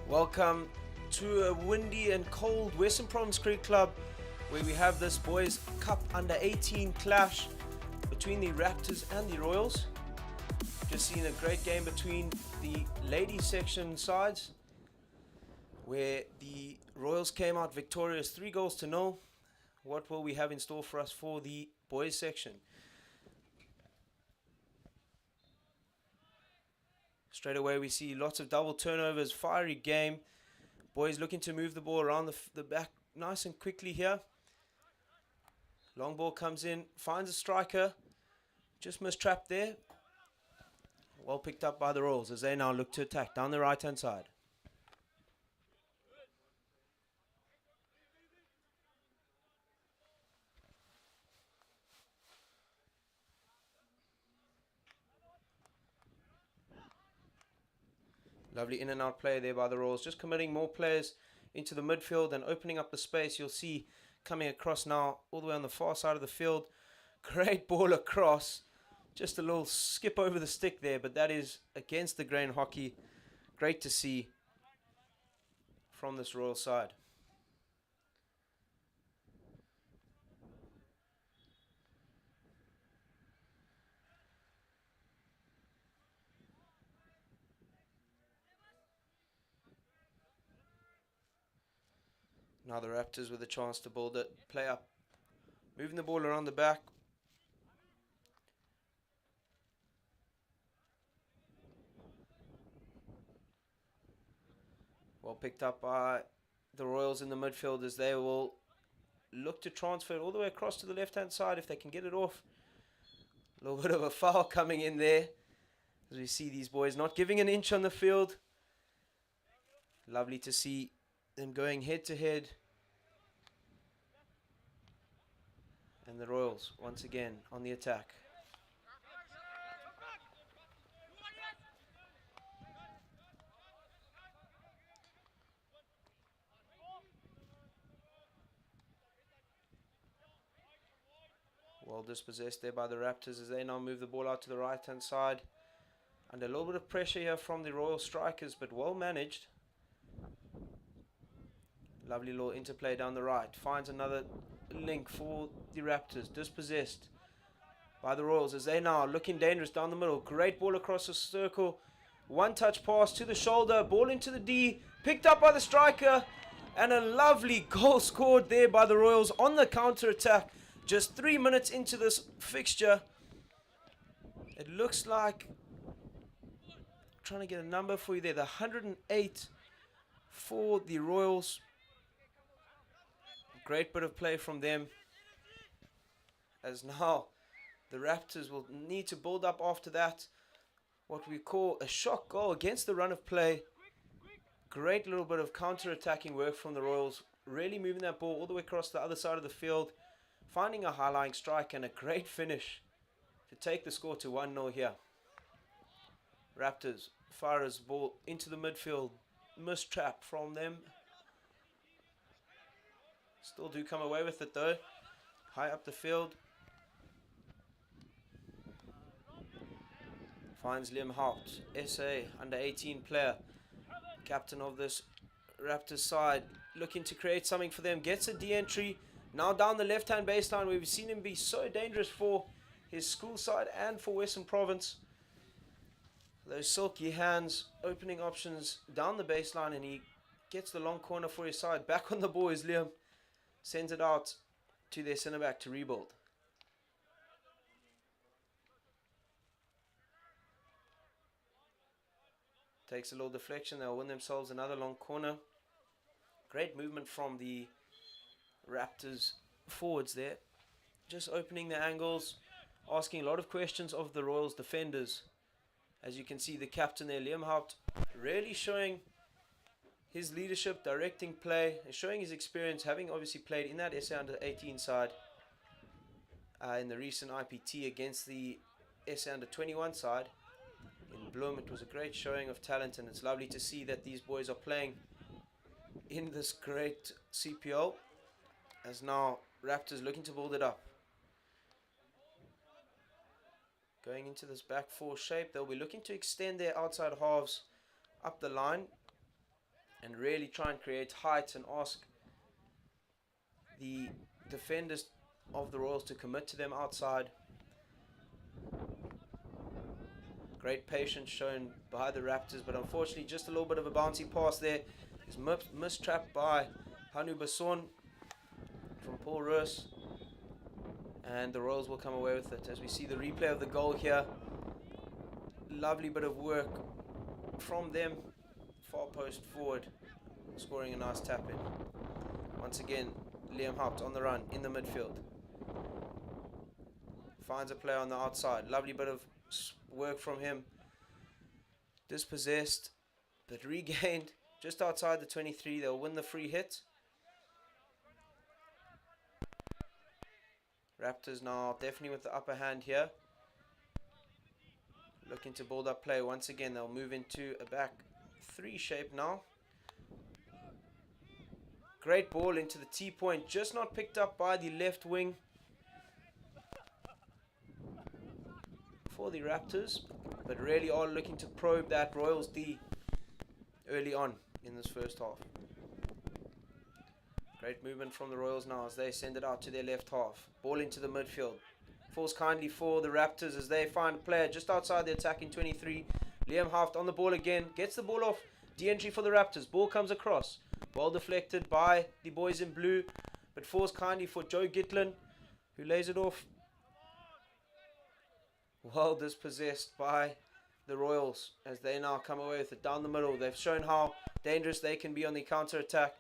Welcome to a windy and cold Western Province Cricket Club where we have this Boys Cup Under 18 clash between the Raptors and the Royals. Just seen a great game between the ladies section sides where the Royals came out victorious 3-0. What will we have in store for us for the boys section? Straight away we see lots of double turnovers, fiery game. Boys looking to move the ball around the back nice and quickly here. Long ball comes in, finds a striker. Just mistrapped there. Well picked up by the Royals as they now look to attack down the right hand side. Lovely in and out play there by the Royals, just committing more players into the midfield and opening up the space. You'll see coming across now all the way on the far side of the field. Great ball across, just a little skip over the stick there, but that is against the grain hockey. Great to see from this Royal side. Now the Raptors with a chance to build it, play up, moving the ball around the back. Well picked up by the Royals in the midfield as they will look to transfer it all the way across to the left hand side if they can get it off. A little bit of a foul coming in there as we see these boys not giving an inch on the field. Lovely to see them going head to head. And the Royals once again on the attack. Well dispossessed there by the Raptors as they now move the ball out to the right hand side. Under a little bit of pressure here from the Royal strikers, but well managed. Lovely little interplay down the right. Finds another link for the Raptors. Dispossessed by the Royals as they now looking dangerous down the middle. Great ball across the circle. One touch pass to the shoulder. Ball into the D. Picked up by the striker. And a lovely goal scored there by the Royals on the counter attack. Just 3 minutes into this fixture. It looks like, trying to get a number for you there, the 108 for the Royals. Great bit of play from them as now the Raptors will need to build up after that. What we call a shock goal against the run of play. Great little bit of counter-attacking work from the Royals. Really moving that ball all the way across the other side of the field. Finding a high-lying strike and a great finish to take the score to 1-0 here. Raptors fires ball into the midfield. Mistrap from them. Still do come away with it though. High up the field. Finds Liam Haupt, SA under 18 player. Captain of this Raptors side. Looking to create something for them. Gets a D-entry. Now down the left hand baseline where we've seen him be so dangerous for his school side and for Western Province. Those silky hands, opening options down the baseline, and he gets the long corner for his side. Back on the ball is Liam. Sends it out to their centre back to rebuild. Takes a little deflection. They'll win themselves another long corner. Great movement from the Raptors forwards there. Just opening the angles. Asking a lot of questions of the Royals defenders. As you can see, the captain there, Liam Haupt, really showing his leadership, directing play, and showing his experience, having obviously played in that SA Under 18 side in the recent IPT against the SA Under 21 side in Bloom. It was a great showing of talent, and it's lovely to see that these boys are playing in this great CPL, as now Raptors looking to build it up. Going into this back four shape, they'll be looking to extend their outside halves up the line. and really try and create height and ask the defenders of the Royals to commit to them outside. Great patience shown by the Raptors, but unfortunately just a little bit of a bouncy pass there is mistrapped by Hanu Basson from Paul Roos, and the Royals will come away with it. As we see the replay of the goal here, lovely bit of work from them, far post forward, scoring a nice tap in. Once again, Liam Haupt on the run in the midfield, finds a player on the outside, lovely bit of work from him, dispossessed but regained just outside the 23. They'll win the free hit. Raptors now definitely with the upper hand here, looking to build up play. Once again, they'll move into a back three shape now. Great ball into the T-point, just not picked up by the left wing for the Raptors, but really are looking to probe that Royals D early on in this first half. Great movement from the Royals now as they send it out to their left half. Ball into the midfield. Falls kindly for the Raptors as they find a player just outside the attacking 23. Liam Haupt on the ball again. Gets the ball off. De-entry for the Raptors. Ball comes across. Well deflected by the boys in blue, but falls kindly for Joe Gitlin, who lays it off. Well dispossessed by the Royals as they now come away with it down the middle. They've shown how dangerous they can be on the counter-attack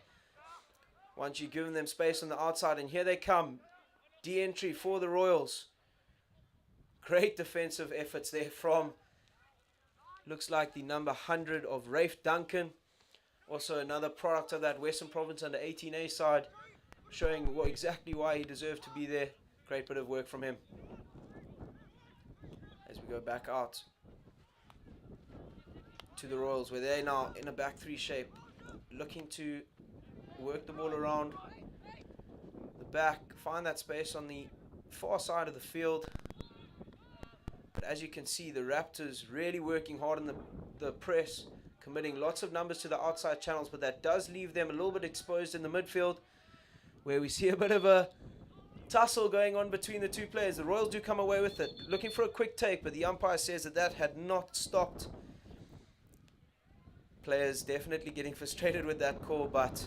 once you've given them space on the outside, and here they come. De-entry for the Royals. Great defensive efforts there from, looks like the number 100 of Rafe Duncan. Also another product of that Western Province under 18A side, showing exactly why he deserved to be there. Great bit of work from him. As we go back out to the Royals, where they're now in a back three shape, looking to work the ball around the back, find that space on the far side of the field. But as you can see, the Raptors really working hard in the press, committing lots of numbers to the outside channels, but that does leave them a little bit exposed in the midfield, where we see a bit of a tussle going on between the two players. The Royals do come away with it, looking for a quick take, but the umpire says that had not stopped. Players definitely getting frustrated with that call, but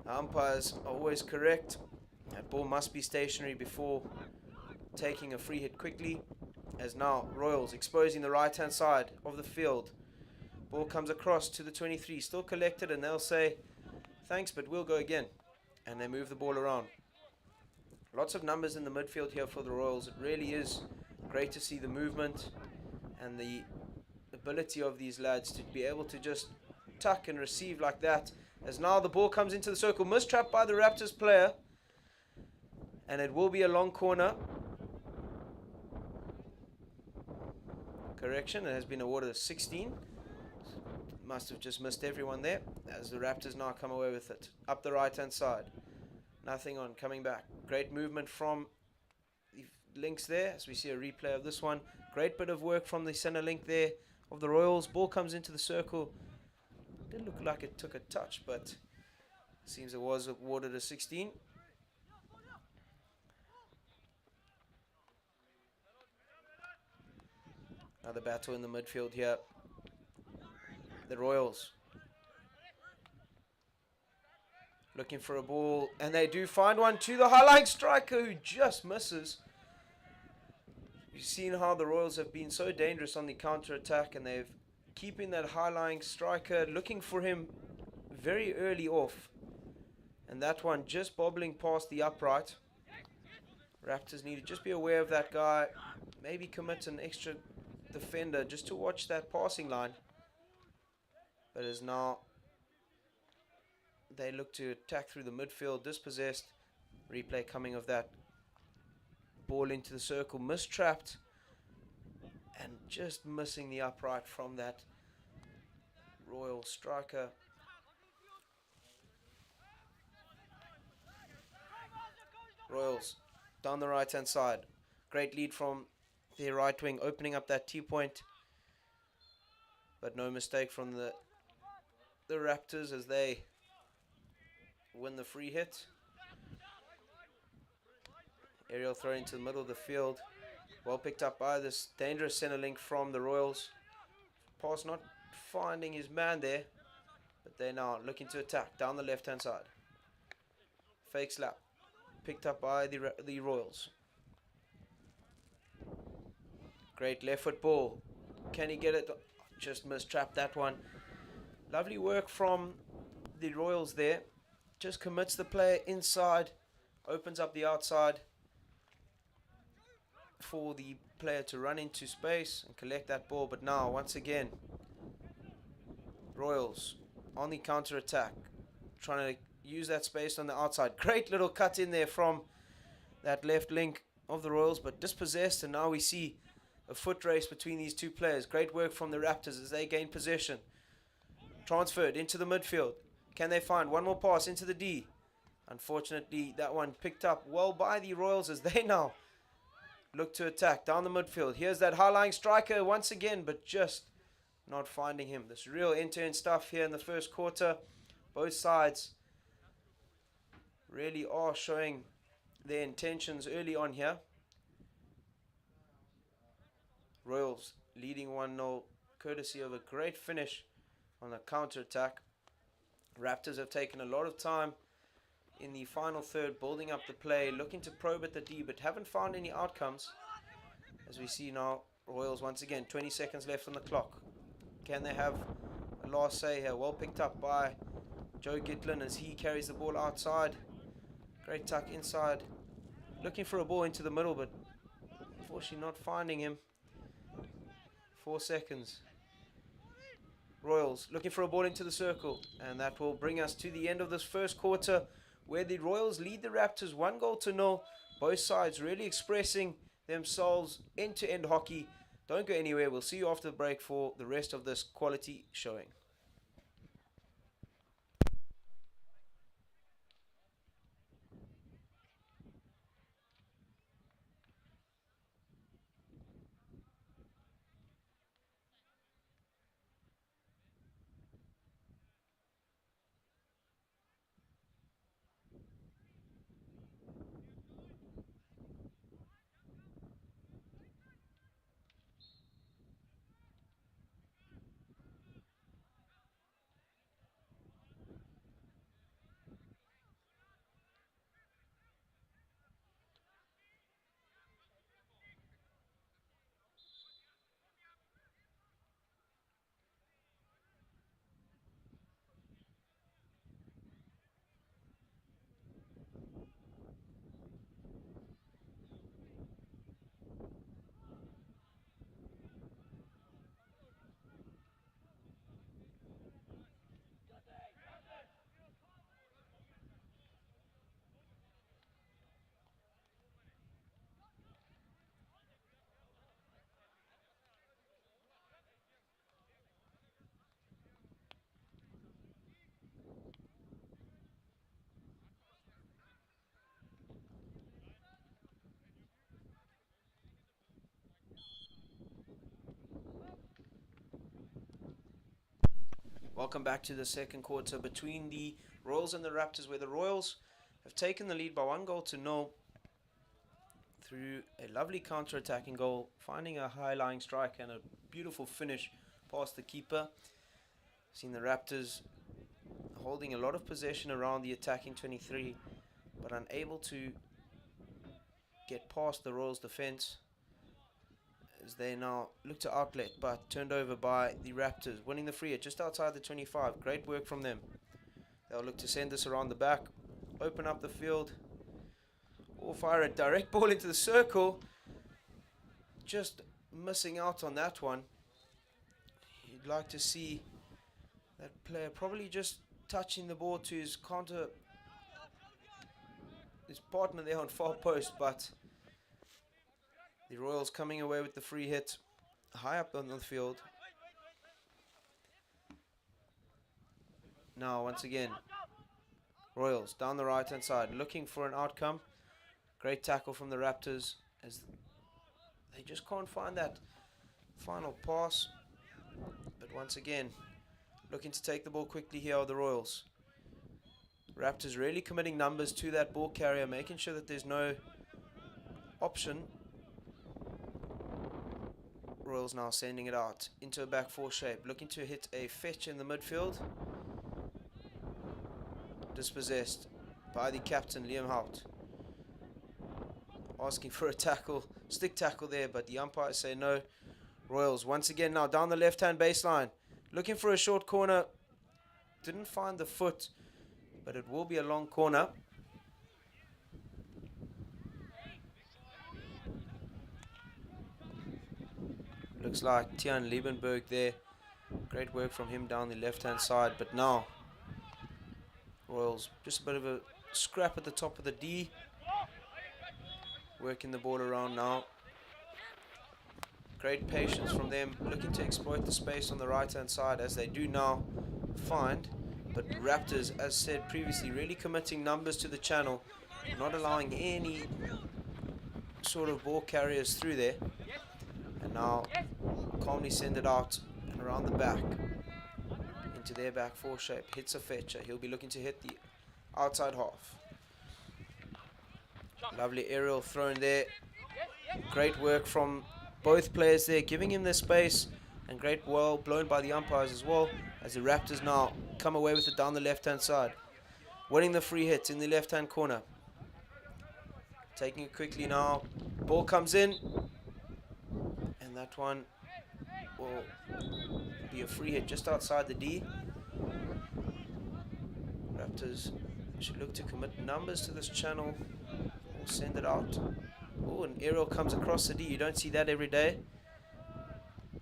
umpires are always correct. That ball must be stationary before taking a free hit quickly. As now Royals exposing the right hand side of the field. Ball comes across to the 23, still collected, and they'll say thanks, but we'll go again, and they move the ball around. Lots of numbers in the midfield here for the Royals. It really is great to see the movement and the ability of these lads to be able to just tuck and receive like that. As now the ball comes into the circle, mistrapped by the Raptors player, and it will be a long corner. Correction, it has been awarded a 16. Must have just missed everyone there, as the Raptors now come away with it. Up the right hand side. Nothing on, coming back. Great movement from the links there, as we see a replay of this one. Great bit of work from the center link there of the Royals. Ball comes into the circle. Didn't look like it took a touch, but seems it was awarded a 16. Another battle in the midfield here. The Royals looking for a ball, and they do find one to the high-lying striker, who just misses. You've seen how the Royals have been so dangerous on the counter-attack, and they've keeping that high-lying striker, looking for him very early off, and that one just bobbling past the upright. Raptors need to just be aware of that guy, maybe commit an extra defender just to watch that passing line. But as now they look to attack through the midfield, dispossessed. Replay coming of that ball into the circle, mistrapped, and just missing the upright from that Royal striker. Royals down the right hand side. Great lead from their right wing, opening up that T-point, but no mistake from the the Raptors as they win the free hit. Aerial throw into the middle of the field. Well picked up by this dangerous center link from the Royals. Pass not finding his man there, but they're now looking to attack down the left-hand side. Fake slap. Picked up by the Royals. Great left foot ball. Can he get it? Just mistrapped that one. Lovely work from the Royals there. Just commits the player inside. Opens up the outside for the player to run into space and collect that ball. But now, once again, Royals on the counter attack. Trying to use that space on the outside. Great little cut in there from that left link of the Royals, but dispossessed, and now we see a foot race between these two players. Great work from the Raptors as they gain possession. Transferred into the midfield. Can they find one more pass into the D? Unfortunately, that one picked up well by the Royals as they now look to attack down the midfield. Here's that high-lying striker once again, but just not finding him. This real end-to-end stuff here in the first quarter. Both sides really are showing their intentions early on here. Royals leading 1-0 courtesy of a great finish on the counter-attack. Raptors have taken a lot of time in the final third, building up the play, looking to probe at the D, but haven't found any outcomes. As we see now, Royals once again, 20 seconds left on the clock. Can they have a last say here? Well picked up by Joe Gitlin as he carries the ball outside. Great tuck inside. Looking for a ball into the middle, but unfortunately not finding him. 4 seconds. Royals looking for a ball into the circle, and that will bring us to the end of this first quarter, where the Royals lead the Raptors 1-0. Both sides really expressing themselves end-to-end hockey. Don't go anywhere. We'll see you after the break for the rest of this quality showing. Welcome back to the second quarter between the Royals and the Raptors, where the Royals have taken the lead by 1-0 through a lovely counter-attacking goal, finding a high-lying strike and a beautiful finish past the keeper. Seen the Raptors holding a lot of possession around the attacking 23, but unable to get past the Royals' defense as they now look to outlet, but turned over by the Raptors, winning the free hit just outside the 25. Great work from them. They'll look to send this around the back, open up the field, or fire a direct ball into the circle. Just missing out on that one. You'd like to see that player probably just touching the ball to his partner there on far post, but the Royals coming away with the free hit high up on the field. Now once again, Royals down the right hand side looking for an outcome. Great tackle from the Raptors as they just can't find that final pass. But once again, looking to take the ball quickly here are the Royals. Raptors really committing numbers to that ball carrier, making sure that there's no option. Royals now sending it out into a back four shape, looking to hit a fetch in the midfield. Dispossessed by the captain, Liam Hout. Asking for a tackle, stick tackle there, but the umpires say no. Royals once again now down the left-hand baseline, looking for a short corner. Didn't find the foot, but it will be a long corner. Looks like Tian Liebenberg there. Great work from him down the left-hand side, but now Royals just a bit of a scrap at the top of the D. Working the ball around now. Great patience from them, looking to exploit the space on the right-hand side, as they do now find. But Raptors, as said previously, really committing numbers to the channel, not allowing any sort of ball carriers through there. And now calmly send it out and around the back into their back four shape. Hits a fetcher. He'll be looking to hit the outside half. Lovely aerial thrown there. Great work from both players there, giving him the space, and great well blown by the umpires as well, as the Raptors now come away with it down the left-hand side. Winning the free hit in the left-hand corner. Taking it quickly now. Ball comes in, and that one will be a free hit just outside the D. Raptors should look to commit numbers to this channel. We'll send it out. Oh, an aerial comes across the D. You don't see that every day.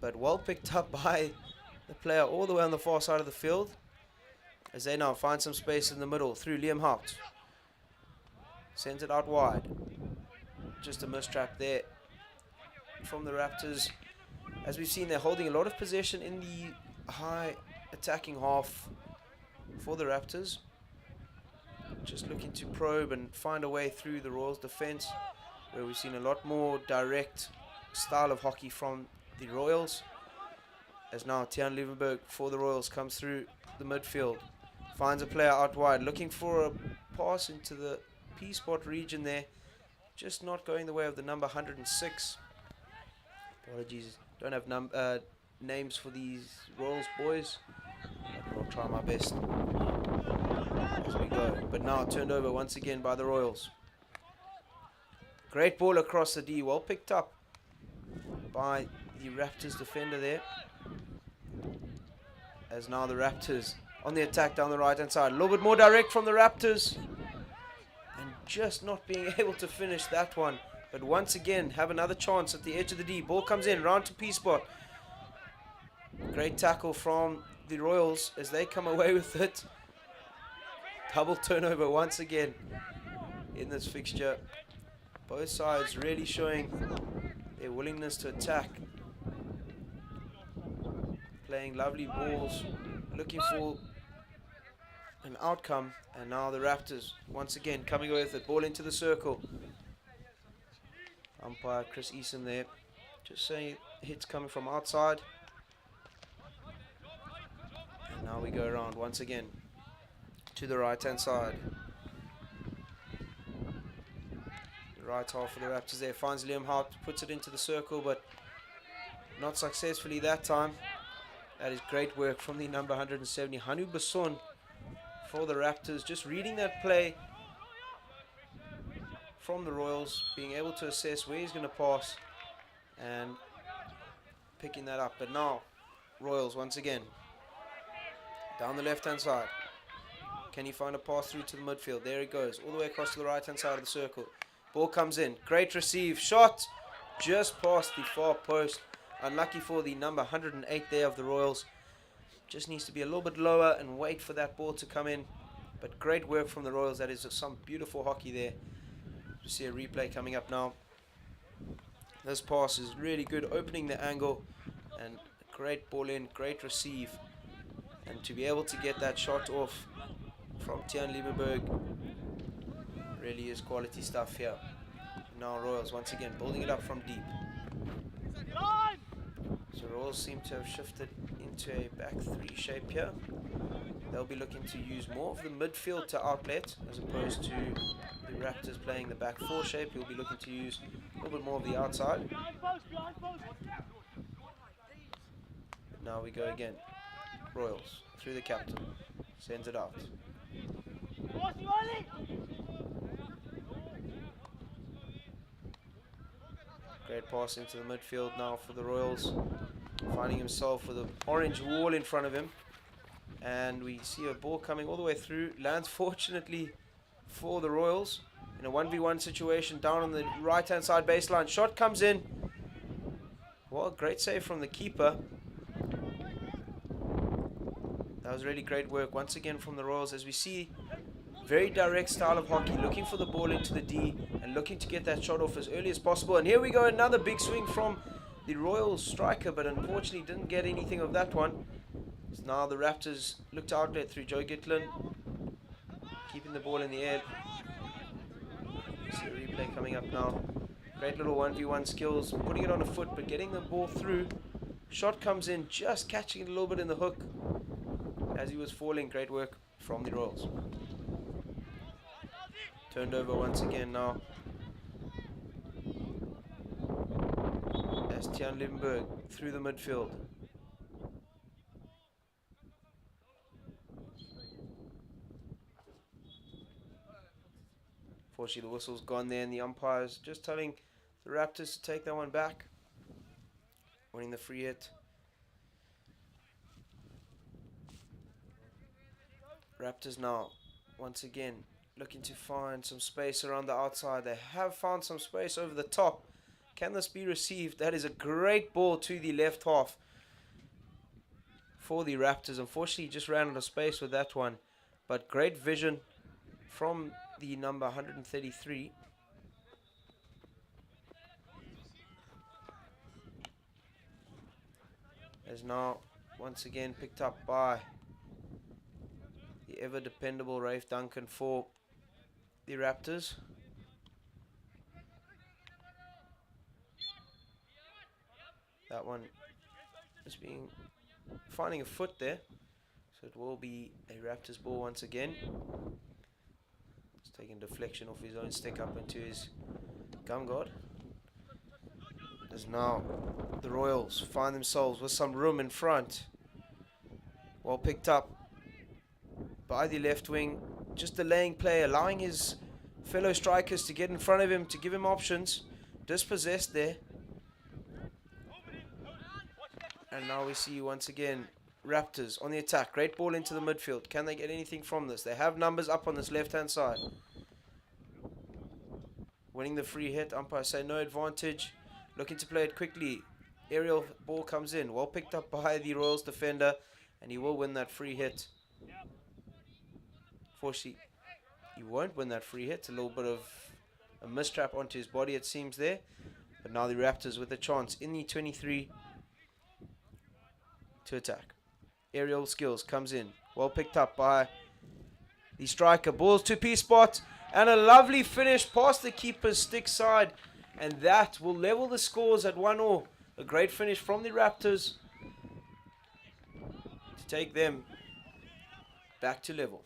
But well picked up by the player all the way on the far side of the field, as they now find some space in the middle through Liam Hout. Sends it out wide. Just a mistrap there from the Raptors. As we've seen, they're holding a lot of possession in the high attacking half for the Raptors. Just looking to probe and find a way through the Royals' defense, where we've seen a lot more direct style of hockey from the Royals. As now Tian Liebenberg for the Royals comes through the midfield. Finds a player out wide, looking for a pass into the P-spot region there. Just not going the way of the number 106. Apologies, don't have names for these Royals boys, but I'll try my best as we go. But now turned over once again by the Royals. Great ball across the D, well picked up by the Raptors defender there. As now the Raptors on the attack down the right hand side. A little bit more direct from the Raptors, and just not being able to finish that one. But once again have another chance at the edge of the D. Ball comes in, round to P-spot. Great tackle from the Royals as they come away with it. Double turnover once again in this fixture. Both sides really showing their willingness to attack. Playing lovely balls, looking for an outcome. And now the Raptors once again coming away with it. Ball into the circle. Umpire Chris Eason there just saying hits coming from outside. And now we go around once again to the right hand side. The right half of the Raptors there finds Liam Hout, puts it into the circle, but not successfully that time. That is great work from the number 170, Hanu Basson, for the Raptors. Just reading that play from the Royals, being able to assess where he's going to pass and picking that up. But now Royals once again down the left hand side. Can he find a pass through to the midfield? There he goes, all the way across to the right hand side of the circle. Ball comes in, great receive, shot just past the far post. Unlucky for the number 108 there of the Royals. Just needs to be a little bit lower and wait for that ball to come in. But great work from the Royals. That is some beautiful hockey there. You see a replay coming up now. This pass is really good, opening the angle, and great ball in, great receive. And to be able to get that shot off from Tian Liebenberg really is quality stuff here. Now Royals once again building it up from deep. So Royals seem to have shifted into a back three shape here. They'll be looking to use more of the midfield to outlet as opposed to the Raptors playing the back four shape. You'll be looking to use a little bit more of the outside. Now we go again. Royals through the captain. Sends it out. Great pass into the midfield now for the Royals. Finding himself with an orange wall in front of him. And we see a ball coming all the way through. Lands fortunately for the Royals. In a 1v1 situation down on the right hand side baseline. Shot comes in. Well, great save from the keeper. That was really great work once again from the Royals as we see very direct style of hockey, looking for the ball into the D and looking to get that shot off as early as possible. And here we go, another big swing from the Royals striker, but unfortunately didn't get anything of that one. So now the Raptors look to outlet through Joe Gitlin, keeping the ball in the air. See a replay coming up now. Great little 1v1 skills, putting it on a foot but getting the ball through. Shot comes in, just catching it a little bit in the hook as he was falling. Great work from the Royals. Turned over once again now. As Tian Limburg through the midfield. Fortunately, the whistle's gone there, and the umpire's just telling the Raptors to take that one back. Winning the free hit. Raptors now, once again, looking to find some space around the outside. They have found some space over the top. Can this be received? That is a great ball to the left half for the Raptors. Unfortunately, just ran out of space with that one. But great vision from the number 133. As now, once again, picked up by the ever dependable Rafe Duncan for the Raptors. That one is finding a foot there, so it will be a Raptors ball once again. It's taking deflection off his own stick up into his gum guard. As now the Royals find themselves with some room in front. Well picked up by the left wing, just delaying play, allowing his fellow strikers to get in front of him to give him options. Dispossessed there. And now we see once again Raptors on the attack. Great ball into the midfield. Can they get anything from this? They have numbers up on this left hand side. Winning the free hit. Umpire say no advantage. Looking to play it quickly. Aerial ball comes in. Well picked up by the Royals defender. And he will win that free hit. Fortunately, he won't win that free hit. A little bit of a mistrap onto his body, it seems there. But now the Raptors with a chance in the 23 to attack. Aerial skills comes in. Well picked up by the striker. Balls to P-spot. And a lovely finish past the keeper's stick side. And that will level the scores at 1-1. A great finish from the Raptors to take them back to level.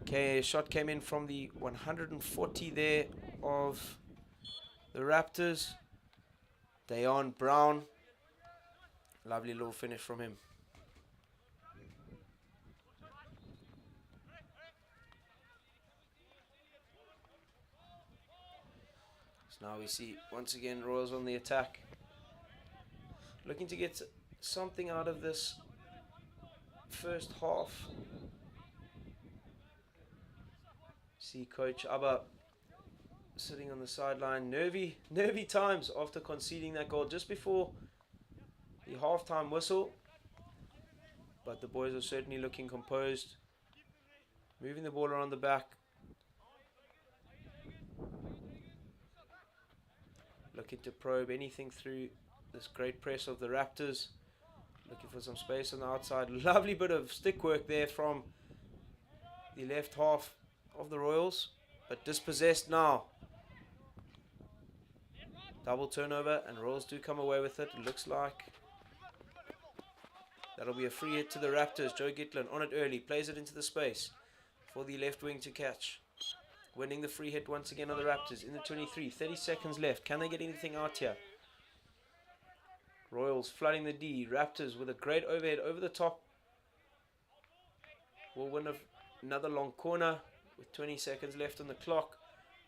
Okay, a shot came in from the 140 there of the Raptors. Dayon Brown. Lovely little finish from him. So now we see once again Royals on the attack. Looking to get something out of this first half. See Coach Abba sitting on the sideline. Nervy times after conceding that goal just before the halftime whistle. But the boys are certainly looking composed. Moving the ball around the back. Looking to probe anything through this great press of the Raptors. Looking for some space on the outside. Lovely bit of stick work there from the left half of the Royals, but dispossessed now. Double turnover, and Royals do come away with it. It looks like That'll be a free hit to the Raptors. Joe Gitlin on it early, plays it into the space for the left wing to catch. Winning the free hit once again on the Raptors in the 23. 30 seconds left. Can they get anything out here? Royals flooding the D. Raptors with a great overhead over the top. Will win another long corner with 20 seconds left on the clock.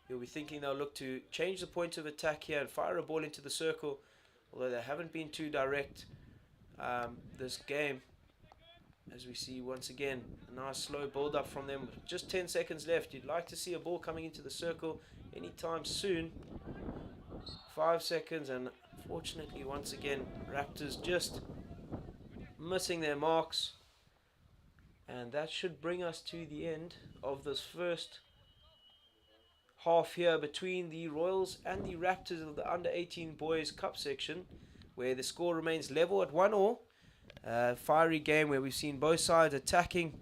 You'll be thinking they'll look to change the point of attack here and fire a ball into the circle. Although they haven't been too direct this game. As we see once again, a nice slow build up from them. Just 10 seconds left. You'd like to see a ball coming into the circle anytime soon. 5 seconds, and unfortunately once again Raptors just missing their marks. And that should bring us to the end of this first half here between the Royals and the Raptors of the under 18 boys cup section, where the score remains level at 1-1. Fiery game where we've seen both sides attacking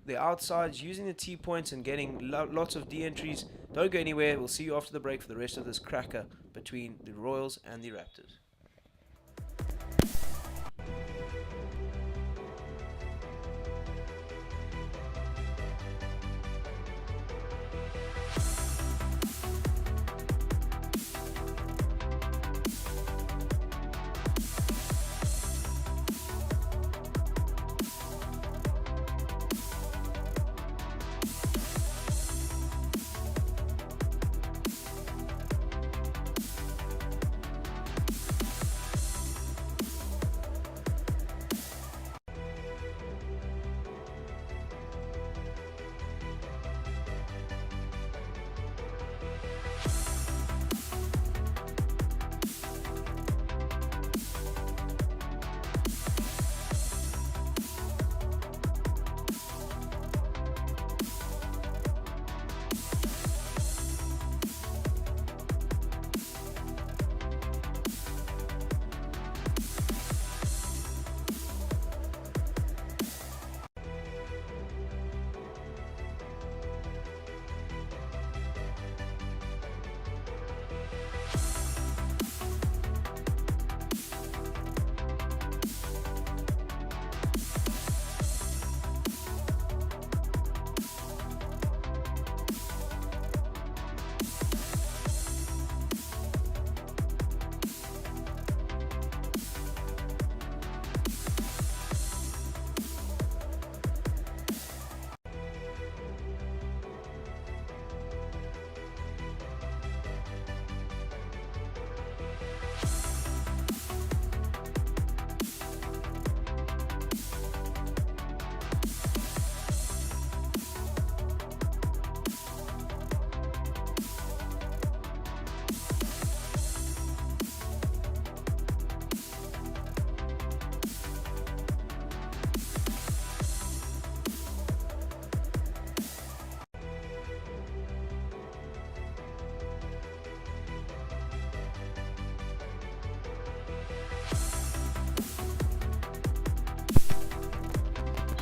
the outsides, using the T points and getting lots of D entries. Don't go anywhere. We'll see you after the break for the rest of this cracker between the Royals and the Raptors.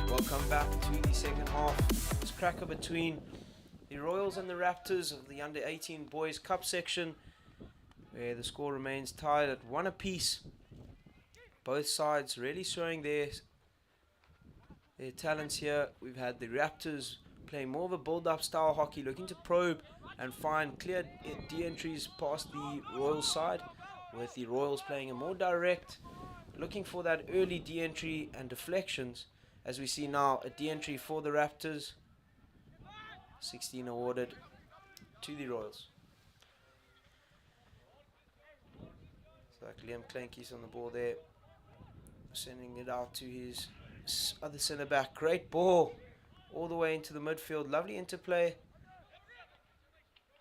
Welcome back to the second half. This cracker between the Royals and the Raptors of the under 18 boys cup section, where the score remains tied at 1 apiece. Both sides really showing their talents here. We've had the Raptors playing more of a build-up style hockey, looking to probe and find clear de-entries past the Royals side, with the Royals playing a more direct, looking for that early de-entry and deflections. As we see now, a de-entry for the Raptors. 16 awarded to the Royals. So like Liam Klenkies on the ball there, sending it out to his other centre back. Great ball all the way into the midfield. Lovely interplay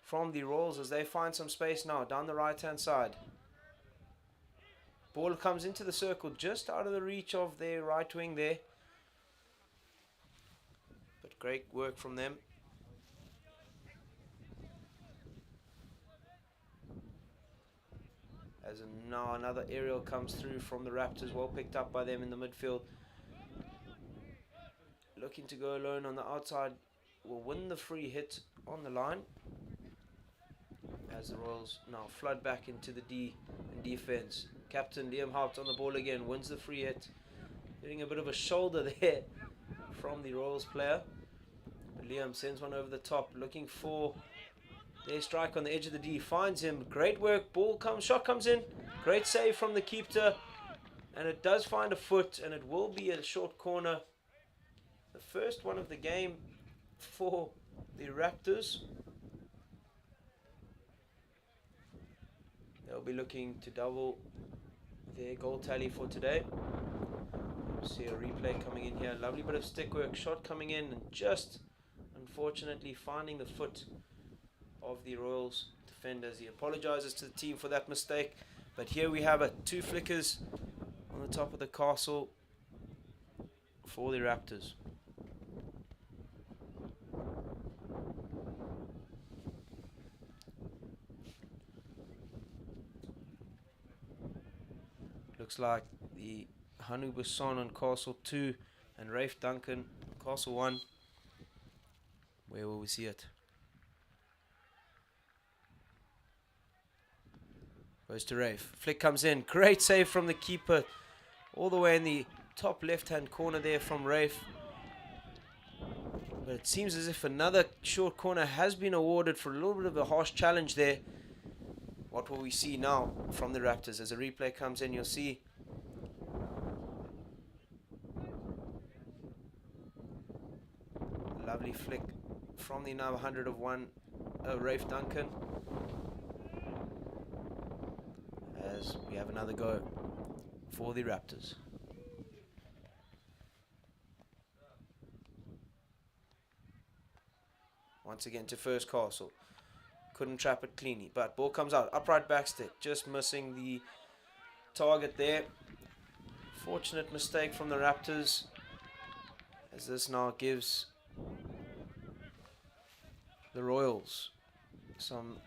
from the Royals as they find some space now down the right hand side. Ball comes into the circle just out of the reach of their right wing there. But great work from them. As now another aerial comes through from the Raptors, well picked up by them in the midfield. Looking to go alone on the outside, will win the free hit on the line. As the Royals now flood back into the D in defense. Captain Liam Haupt on the ball again, wins the free hit. Getting a bit of a shoulder there from the Royals player. But Liam sends one over the top, looking for their strike on the edge of the D. Finds him. Great work. Shot comes in. Great save from the keeper. And it does find a foot, and it will be a short corner. The first one of the game for the Raptors. They'll be looking to double their goal tally for today. See a replay coming in here. Lovely bit of stick work. Shot coming in, and just unfortunately finding the foot of the Royals defenders. He apologizes to the team for that mistake. But here we have it. 2 flickers on the top of the castle for the Raptors. Looks like the Hanu Basson on Castle 2 and Rafe Duncan Castle 1. Where will we see it? Goes to Rafe. Flick comes in. Great save from the keeper. All the way in the top left-hand corner there from Rafe. But it seems as if another short corner has been awarded for a little bit of a harsh challenge there. What will we see now from the Raptors? As a replay comes in, you'll see a lovely flick from the now 100 of 1 Rafe Duncan. As we have another go for the Raptors. Once again to first Castle. Couldn't trap it cleanly, but ball comes out. Upright backstick, just missing the target there. Fortunate mistake from the Raptors, as this now gives the Royals some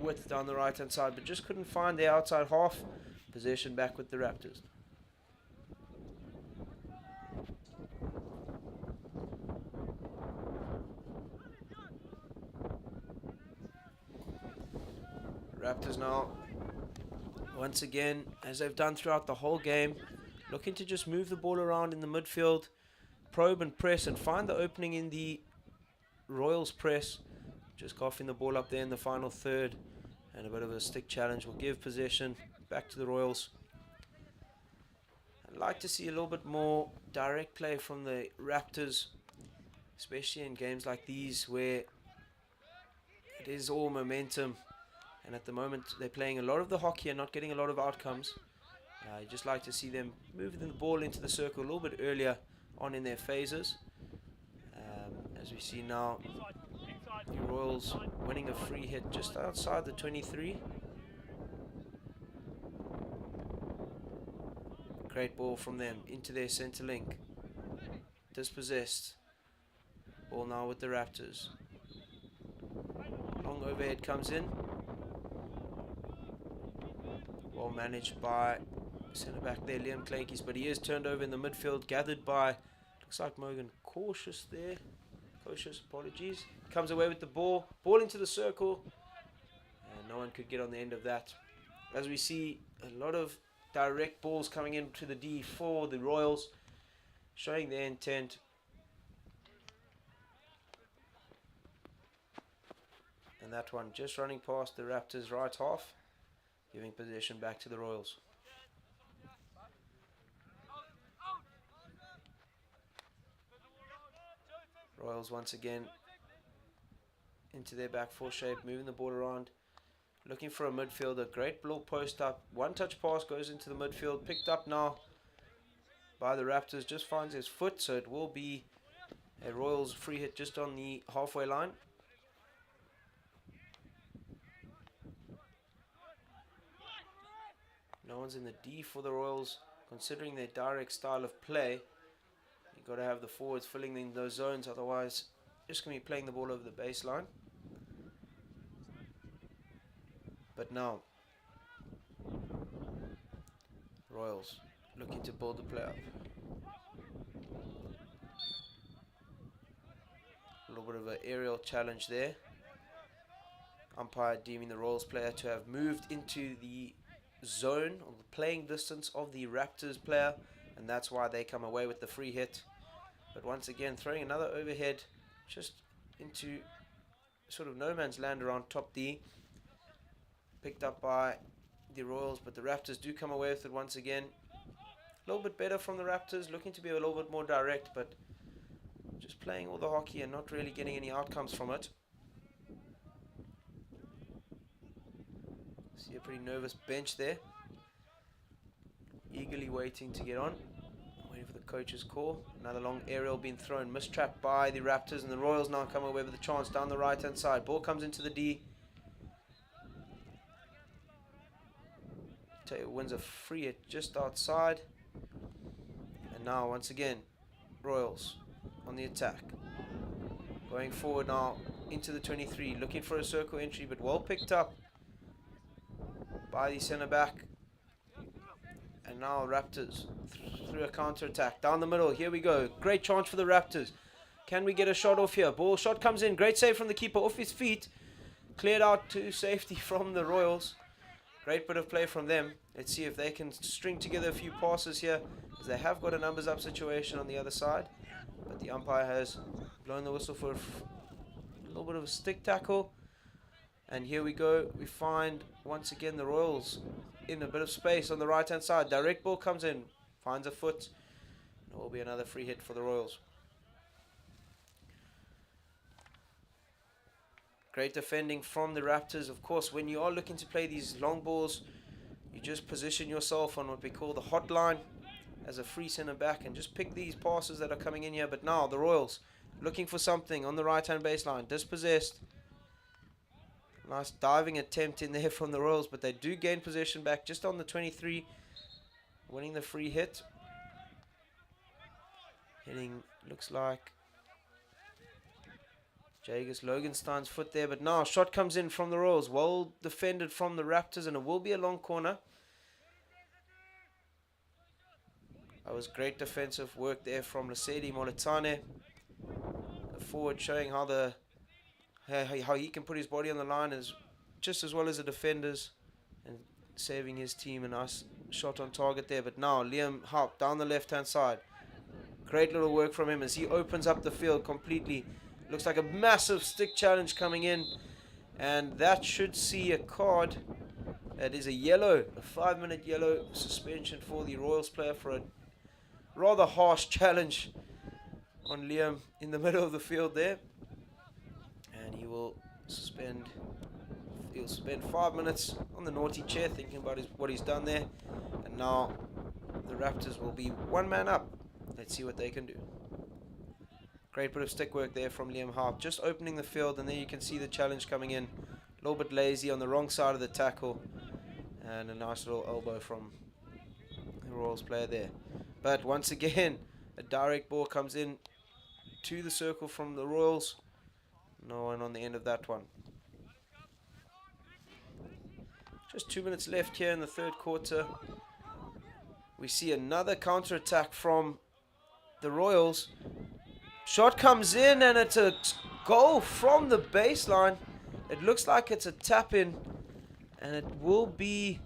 width down the right hand side, but just couldn't find the outside half. Possession back with the Raptors. Raptors now, once again, as they've done throughout the whole game, looking to just move the ball around in the midfield, probe and press, and find the opening in the Royals press. Just coughing the ball up there in the final third, and a bit of a stick challenge will give possession back to the Royals. I'd like to see a little bit more direct play from the Raptors, especially in games like these where it is all momentum. And at the moment, they're playing a lot of the hockey and not getting a lot of outcomes. I'd just like to see them moving the ball into the circle a little bit earlier on in their phases. As we see now, the Royals winning a free hit just outside the 23. Great ball from them into their center link. Dispossessed. Ball now with the Raptors. Long overhead comes in. Well managed by centre back there, Liam Clankys, but he is turned over in the midfield, gathered by, looks like Morgan Cautious there. Cautious, apologies. Comes away with the ball into the circle, and no one could get on the end of that. As we see a lot of direct balls coming into the D for the Royals, showing their intent. And that one just running past the Raptors' right half, giving possession back to the Royals. Royals once again into their back four shape, moving the ball around, looking for a midfielder. Great ball post up. One touch pass goes into the midfield, picked up now by the Raptors, just finds his foot, so it will be a Royals free hit just on the halfway line. No one's in the D for the Royals, considering their direct style of play. You've got to have the forwards filling in those zones, otherwise just going to be playing the ball over the baseline. But now, Royals looking to build the play up. A little bit of an aerial challenge there. Umpire deeming the Royals player to have moved into the zone or the playing distance of the Raptors player, and that's why they come away with the free hit. But once again, throwing another overhead just into sort of no man's land around top D. Picked up by the Royals, but the Raptors do come away with it once again. A little bit better from the Raptors, looking to be a little bit more direct, but just playing all the hockey and not really getting any outcomes from it. See a pretty nervous bench there, eagerly waiting to get on, waiting for the coach's call. Another long aerial being thrown, mistrapped by the Raptors, and the Royals now come away with a chance down the right hand side. Ball comes into the D. Taylor wins a free hit just outside, and now once again Royals on the attack, going forward now into the 23, looking for a circle entry, but well picked up by the centre back. And now Raptors through a counter attack down the middle. Here we go, great chance for the Raptors. Can we get a shot off here? Shot comes in, great save from the keeper off his feet, cleared out to safety from the Royals. Great bit of play from them. Let's see if they can string together a few passes here, because they have got a numbers up situation on the other side. But the umpire has blown the whistle for a little bit of a stick tackle. And here we go. We find once again the Royals in a bit of space on the right hand side. Direct ball comes in, finds a foot. It will be another free hit for the Royals. Great defending from the Raptors. Of course, when you are looking to play these long balls, you just position yourself on what we call the hotline as a free centre back and just pick these passes that are coming in here. But now the Royals looking for something on the right hand baseline, dispossessed. Nice diving attempt in there from the Royals, but they do gain possession back just on the 23, winning the free hit. Hitting, looks like Jagus Loganstein's foot there, but now shot comes in from the Royals. Well defended from the Raptors, and it will be a long corner. That was great defensive work there from Lesedi Moletane. The forward showing how he can put his body on the line as just as well as the defenders, and saving his team. A nice shot on target there. But now Liam Haupt down the left hand side. Great little work from him as he opens up the field completely. Looks like a massive stick challenge coming in, and that should see a card. That is a yellow, a 5-minute yellow suspension for the Royals player for a rather harsh challenge on Liam in the middle of the field there. And he'll spend 5 minutes on the naughty chair thinking about what he's done there. And now the Raptors will be one man up. Let's see what they can do. Great bit of stick work there from Liam Haupt, just opening the field, and there you can see the challenge coming in. A little bit lazy on the wrong side of the tackle, and a nice little elbow from the Royals player there. But once again, a direct ball comes in to the circle from the Royals. No one on the end of that one. Just 2 minutes left here in the third quarter. We see another counter attack from the Royals. Shot comes in, and it's a goal from the baseline. It looks like it's a tap in, and it will be,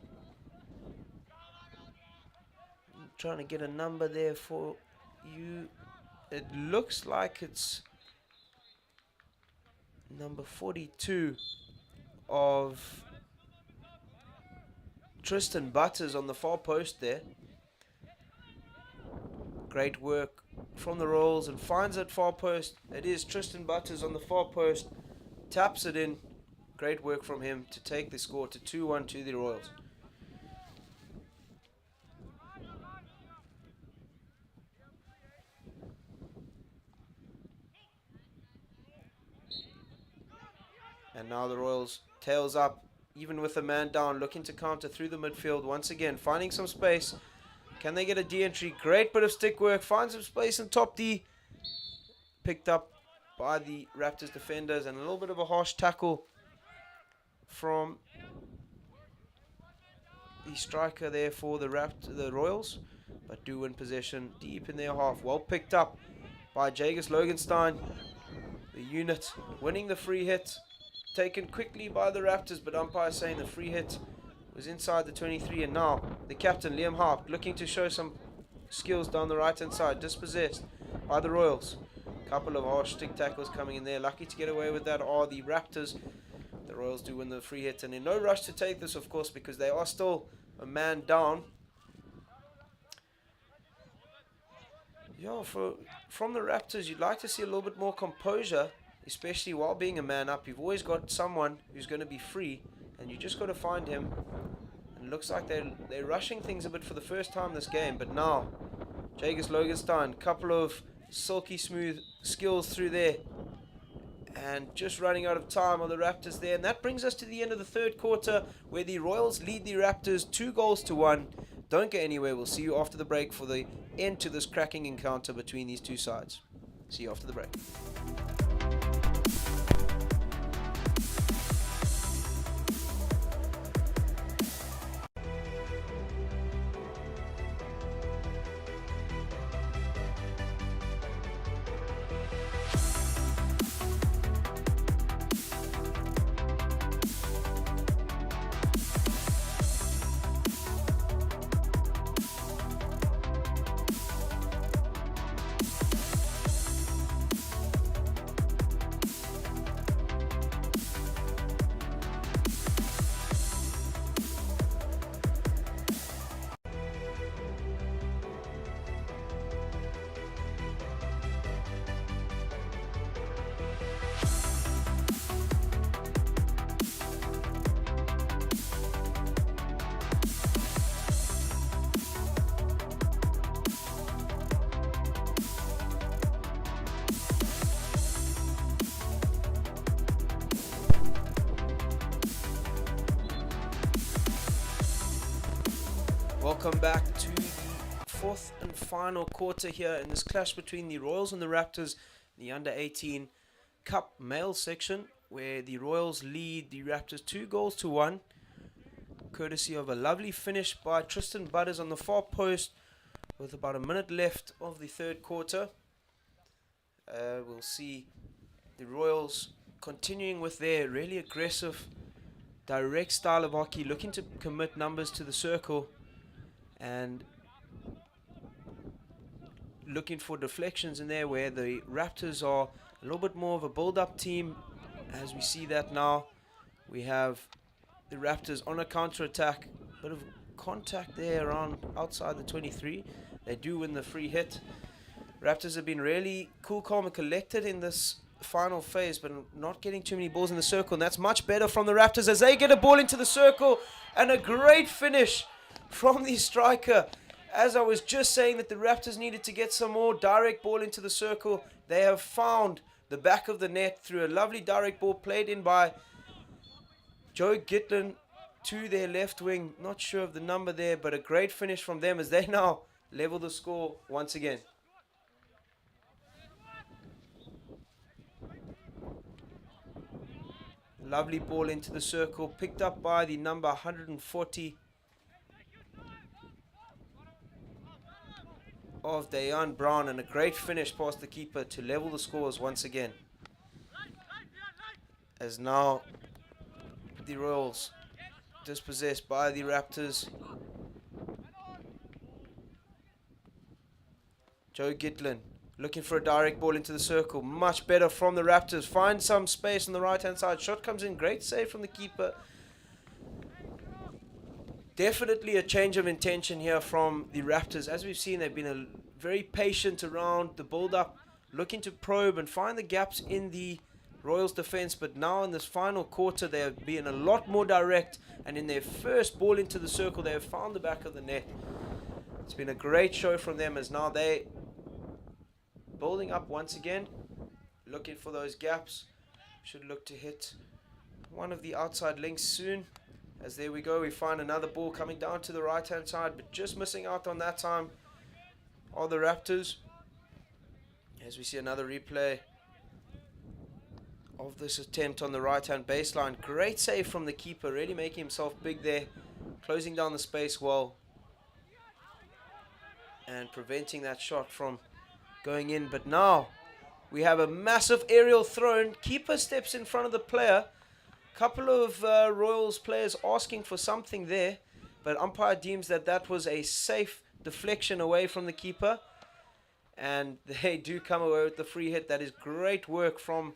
I'm trying to get a number there for you. It looks like it's number 42 of Tristan Butters on the far post there. Great work from the Royals, and finds it far post. It is Tristan Butters on the far post, taps it in. Great work from him to take the score to 2-1 to the Royals. And now the Royals tails up, even with a man down, looking to counter through the midfield once again, finding some space. Can they get a D entry? Great bit of stick work. Finds some space in top D. Picked up by the Raptors defenders, and a little bit of a harsh tackle from the striker there for the Royals. But do win possession deep in their half. Well picked up by Jagus Loganstein. The unit winning the free hit. Taken quickly by the Raptors, but umpire saying the free hit was inside the 23, and now the captain Liam Haupt looking to show some skills down the right hand side, dispossessed by the Royals. Couple of harsh stick tackles coming in there. Lucky to get away with that are the Raptors. The Royals do win the free hit, and in no rush to take this, of course, because they are still a man down. Yeah, from the Raptors, you'd like to see a little bit more composure, especially while being a man up. You've always got someone who's going to be free, and you just got to find him. And it looks like they're rushing things a bit for the first time this game, but now Jagus Logenstein, couple of silky smooth skills through there, and just running out of time are the Raptors there. And that brings us to the end of the third quarter, where the Royals lead the Raptors 2-1. Don't go anywhere. We'll see you after the break for the end to this cracking encounter between these two sides. See you after the break. Welcome back to the fourth and final quarter here in this clash between the Royals and the Raptors, the under-18 Cup male section, where the Royals lead the Raptors 2-1, courtesy of a lovely finish by Tristan Butters on the far post with about a minute left of the third quarter. We'll see the Royals continuing with their really aggressive, direct style of hockey, looking to commit numbers to the circle and looking for deflections in there, where the Raptors are a little bit more of a build-up team. As we see that now, we have the Raptors on a counter-attack. Bit of contact there around outside the 23. They do win the free hit. Raptors have been really cool, calm, and collected in this final phase, but not getting too many balls in the circle, and that's much better from the Raptors as they get a ball into the circle, and a great finish from the striker. As I was just saying that the Raptors needed to get some more direct ball into the circle, they have found the back of the net through a lovely direct ball played in by Joe Gitlin to their left wing. Not sure of the number there, but a great finish from them as they now level the score once again. Lovely ball into the circle, picked up by the number 140 of Dayan Brown, and a great finish past the keeper to level the scores once again. As now the Royals dispossessed by the Raptors. Joe Gitlin looking for a direct ball into the circle. Much better from the Raptors. Find some space on the right hand side. Shot comes in. Great save from the keeper. Definitely a change of intention here from the Raptors. As we've seen, they've been very patient around the build-up, looking to probe and find the gaps in the Royals' defense. But now in this final quarter, they have been a lot more direct. And in their first ball into the circle, they have found the back of the net. It's been a great show from them, as now they building up once again, looking for those gaps. Should look to hit one of the outside links soon. As there we go, we find another ball coming down to the right hand side, but just missing out on that time are the Raptors. As we see another replay of this attempt on the right hand baseline. Great save from the keeper, really making himself big there, closing down the space well and preventing that shot from going in. But now we have a massive aerial thrown. Keeper steps in front of the player. Couple of Royals players asking for something there, but umpire deems that that was a safe deflection away from the keeper. And they do come away with the free hit. That is great work from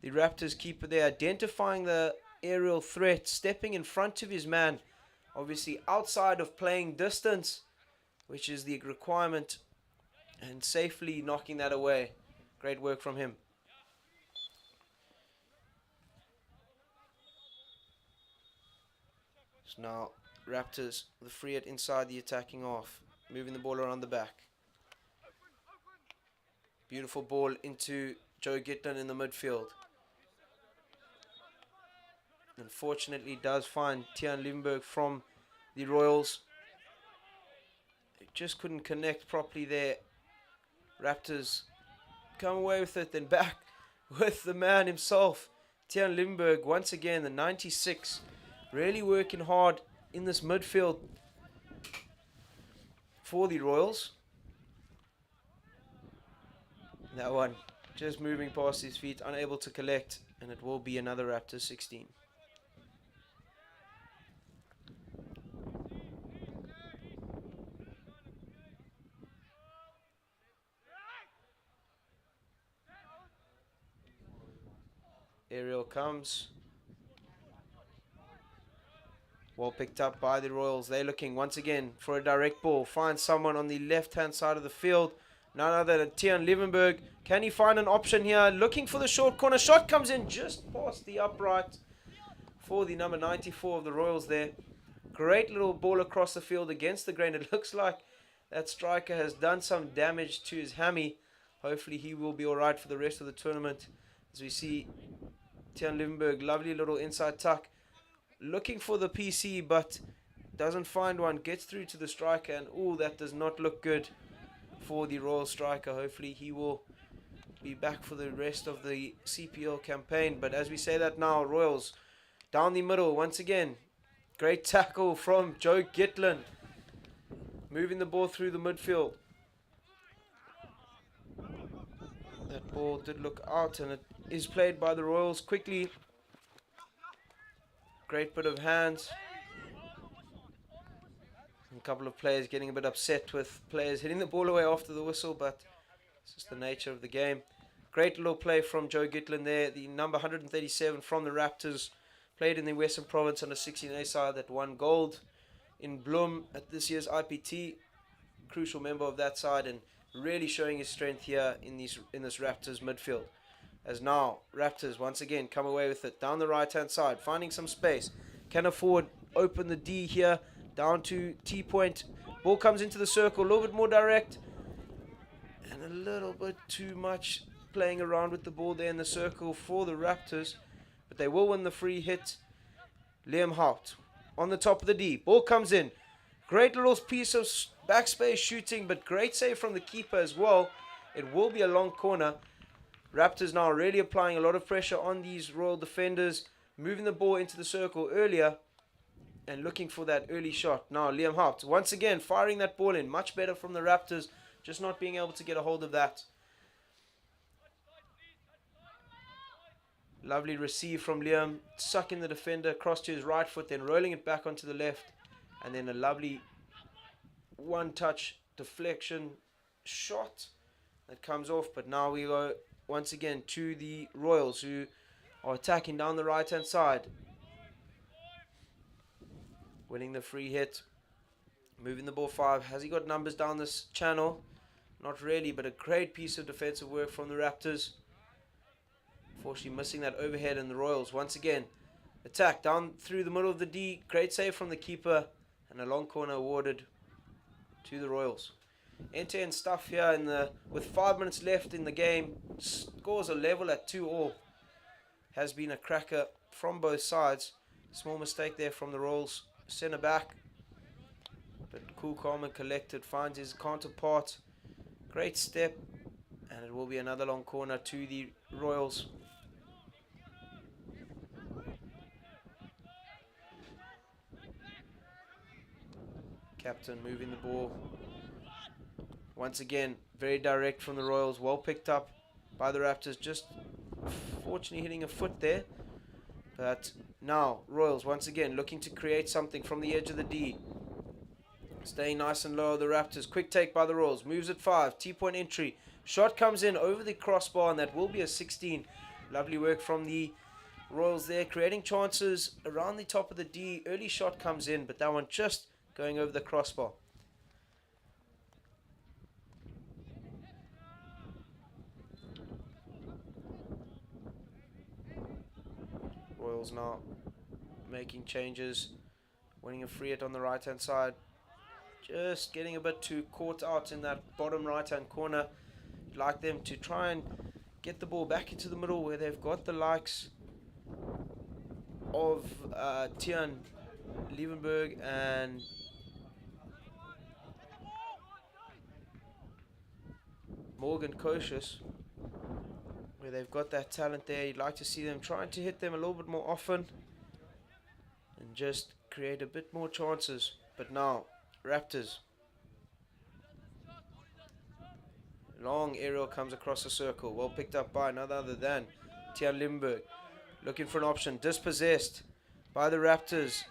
the Raptors keeper there, identifying the aerial threat, stepping in front of his man, obviously outside of playing distance, which is the requirement, and safely knocking that away. Great work from him. So now Raptors, the free hit inside the attacking half, moving the ball around the back. Beautiful ball into Joe Gitlin in the midfield. Unfortunately, does find Tian Limburg from the Royals. He just couldn't connect properly there. Raptors come away with it, then back with the man himself, Tian Limburg, once again, the 96. Really working hard in this midfield for the Royals. That one just moving past his feet, unable to collect, and it will be another Raptors 16. Aerial comes. Well picked up by the Royals. They're looking once again for a direct ball. Find someone on the left-hand side of the field. None other than Tian Liebenberg. Can he find an option here? Looking for the short corner. Shot comes in just past the upright for the number 94 of the Royals there. Great little ball across the field against the grain. It looks like that striker has done some damage to his hammy. Hopefully he will be alright for the rest of the tournament. As we see Tian Liebenberg, lovely little inside tuck. Looking for the PC, but doesn't find one. Gets through to the striker, and oh, that does not look good for the Royal striker. Hopefully he will be back for the rest of the CPL campaign. But as we say that now, Royals down the middle once again. Great tackle from Joe Gitlin, moving the ball through the midfield. That ball did look out, and it is played by the Royals quickly. Great bit of hands. A couple of players getting a bit upset with players hitting the ball away after the whistle, but it's just the nature of the game. Great little play from Joe Gitlin there, the number 137 from the Raptors. Played in the Western Province on the 16A side that won gold in Bloem at this year's IPT. Crucial member of that side, and really showing his strength here in this Raptors midfield. As now Raptors once again come away with it down the right hand side, finding some space. Can afford open the D here down to T point. Ball comes into the circle, a little bit more direct, and a little bit too much playing around with the ball there in the circle for the Raptors, but they will win the free hit. Liam Haupt on the top of the D. Ball comes in. Great little piece of backspace shooting, but great save from the keeper as well. It will be a long corner. Raptors now really applying a lot of pressure on these Royal defenders, moving the ball into the circle earlier and looking for that early shot. Now Liam Haupt once again firing that ball in. Much better from the Raptors, just not being able to get a hold of that. Lovely receive from Liam, sucking the defender across to his right foot, then rolling it back onto the left, and then a lovely one-touch deflection shot that comes off. But now we go once again to the Royals, who are attacking down the right-hand side. Winning the free hit. Moving the ball 5. Has he got numbers down this channel? Not really, but a great piece of defensive work from the Raptors. Unfortunately missing that overhead, and the Royals once again attack down through the middle of the D. Great save from the keeper, and a long corner awarded to the Royals. End-to-end stuff here with 5 minutes left in the game. Scores are level at 2-2. Has been a cracker from both sides. Small mistake there from the Royals centre back, but cool, calm and collected, finds his counterpart. Great step, and it will be another long corner to the Royals. Captain moving the ball. Once again, very direct from the Royals. Well picked up by the Raptors. Just fortunately hitting a foot there. But now, Royals once again looking to create something from the edge of the D. Staying nice and low, the Raptors. Quick take by the Royals. Moves at 5. T-point entry. Shot comes in over the crossbar, and that will be a 16. Lovely work from the Royals there, creating chances around the top of the D. Early shot comes in, but that one just going over the crossbar. Royals now making changes. Winning a free hit on the right hand side. Just getting a bit too caught out in that bottom right hand corner. You'd like them to try and get the ball back into the middle where they've got the likes of Tian Liebenberg and Morgan Kocius, where they've got that talent there. You'd like to see them trying to hit them a little bit more often and just create a bit more chances. But now Raptors, long aerial comes across the circle, well picked up by none other than Tian Limburg, looking for an option, dispossessed by the Raptors.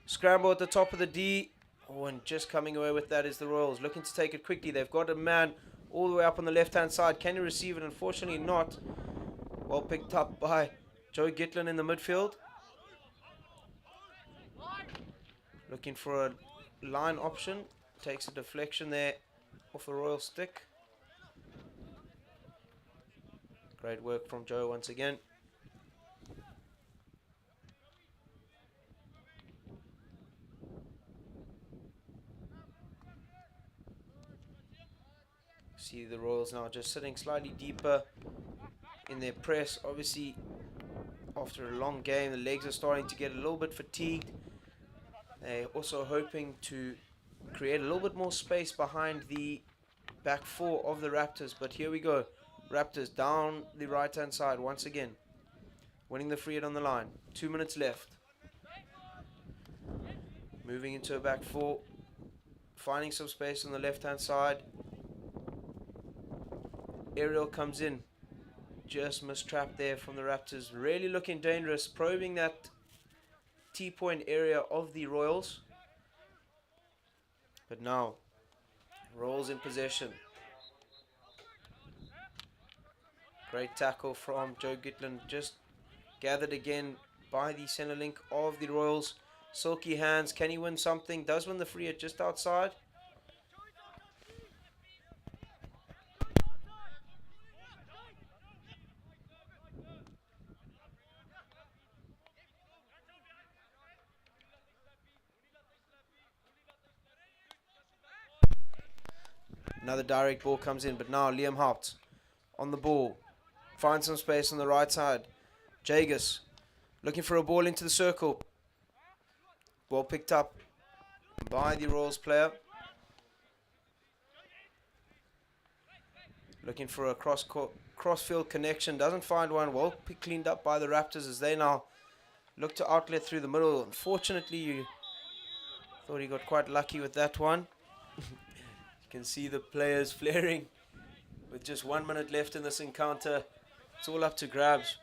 Scramble at the top of the D. Oh, and just coming away with that is the Royals, looking to take it quickly. They've got a man all the way up on the left hand side. Can he receive it? Unfortunately not. Well picked up by Joe Gitlin in the midfield, looking for a line option. Takes a deflection there off the Royal stick. Great work from Joe once again. See the Royals now just sitting slightly deeper in their press. Obviously after a long game, the legs are starting to get a little bit fatigued. They're also hoping to create a little bit more space behind the back four of the Raptors. But here we go. Raptors down the right hand side once again. Winning the free hit on the line. 2 minutes left. Moving into a back four. Finding some space on the left hand side. Aerial comes in. Just mistrapped there from the Raptors. Really looking dangerous. Probing that T-point area of the Royals. But now, Royals in possession. Great tackle from Joe Gitlin. Just gathered again by the center link of the Royals. Silky hands. Can he win something? Does win the free hit just outside. Another direct ball comes in, but now Liam Haupt on the ball. Finds some space on the right side. Jagus looking for a ball into the circle. Ball picked up by the Royals player. Looking for a cross-field connection. Doesn't find one. Well cleaned up by the Raptors as they now look to outlet through the middle. Unfortunately, you thought he got quite lucky with that one. You can see the players flaring with just 1 minute left in this encounter. It's all up for grabs.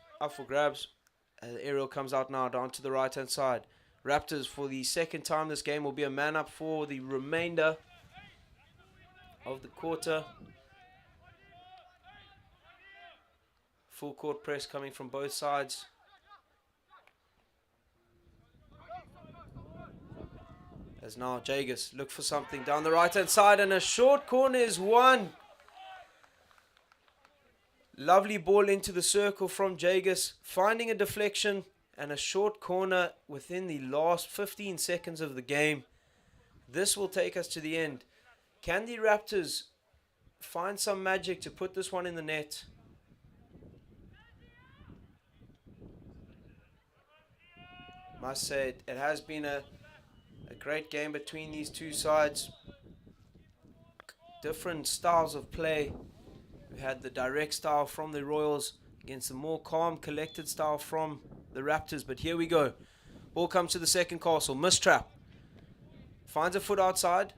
The aerial comes out now down to the right hand side. Raptors, for the second time this game, will be a man up for the remainder of the quarter. Full court press coming from both sides. As now Jagus look for something down the right hand side, and a short corner is won. Lovely ball into the circle from Jagus, finding a deflection and a short corner within the last 15 seconds of the game. This will take us to the end. Can the Raptors find some magic to put this one in the net? Must say it has been a great game between these two sides. Different styles of play. We had the direct style from the Royals against the more calm, collected style from the Raptors. But here we go. Ball comes to the second castle. Mistrap. Finds a foot outside.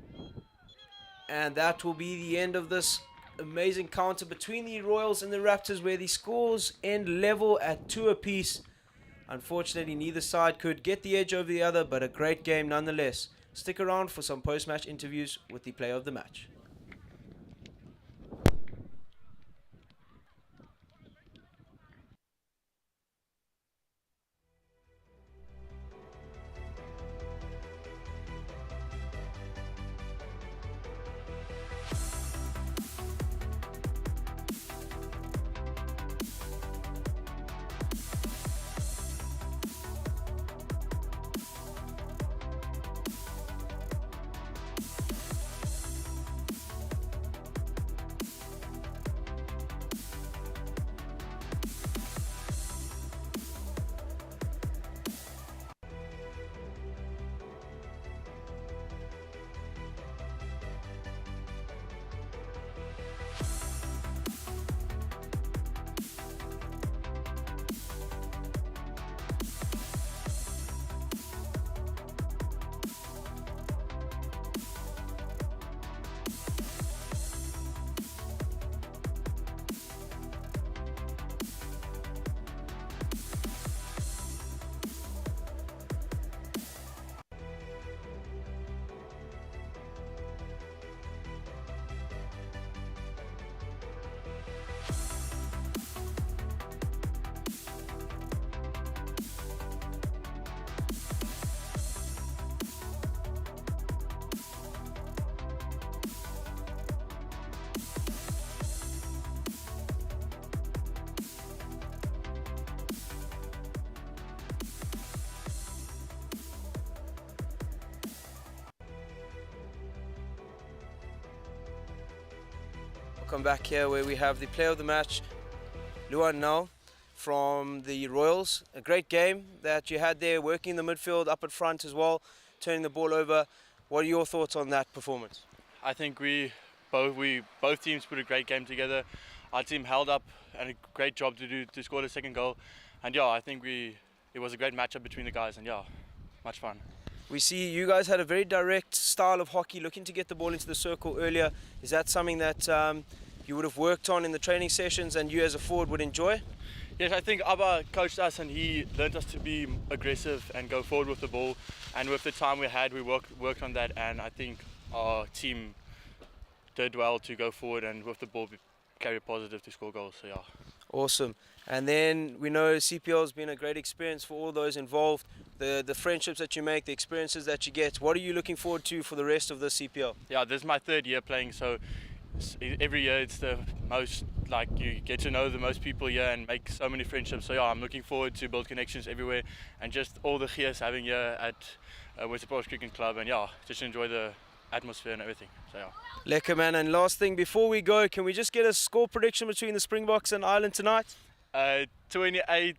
And that will be the end of this amazing counter between the Royals and the Raptors, where the scores end level at 2 apiece. Unfortunately, neither side could get the edge over the other, but a great game nonetheless. Stick around for some post-match interviews with the player of the match. Welcome back here where we have the player of the match, Luan now from the Royals. A great game that you had there, working in the midfield, up at front as well, turning the ball over. What are your thoughts on that performance? I think both teams put a great game together. Our team held up and a great job to score the second goal. And yeah, I think it was a great matchup between the guys, and yeah, much fun. We see you guys had a very direct style of hockey, looking to get the ball into the circle earlier. Is that something that you would have worked on in the training sessions and you as a forward would enjoy? Yes, I think Abba coached us and he learned us to be aggressive and go forward with the ball. And with the time we had, we worked on that, and I think our team did well to go forward and with the ball carry positive to score goals. So yeah. Awesome. And then we know CPL has been a great experience for all those involved. The friendships that you make, the experiences that you get. What are you looking forward to for the rest of the CPL? Yeah, this is my third year playing, so every year it's the most, like, you get to know the most people here and make so many friendships. So yeah, I'm looking forward to build connections everywhere and just all the gears having here at Western Province Cricket Club, and yeah, just enjoy the atmosphere and everything. So yeah. Lekker man. And last thing before we go, can we just get a score prediction between the Springboks and Ireland tonight? 28-26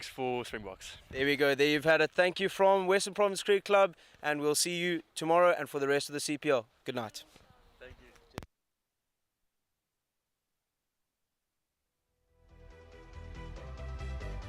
for Springboks. There we go. There you've had it. Thank you from Western Province Cricket Club, and we'll see you tomorrow and for the rest of the CPL. Good night.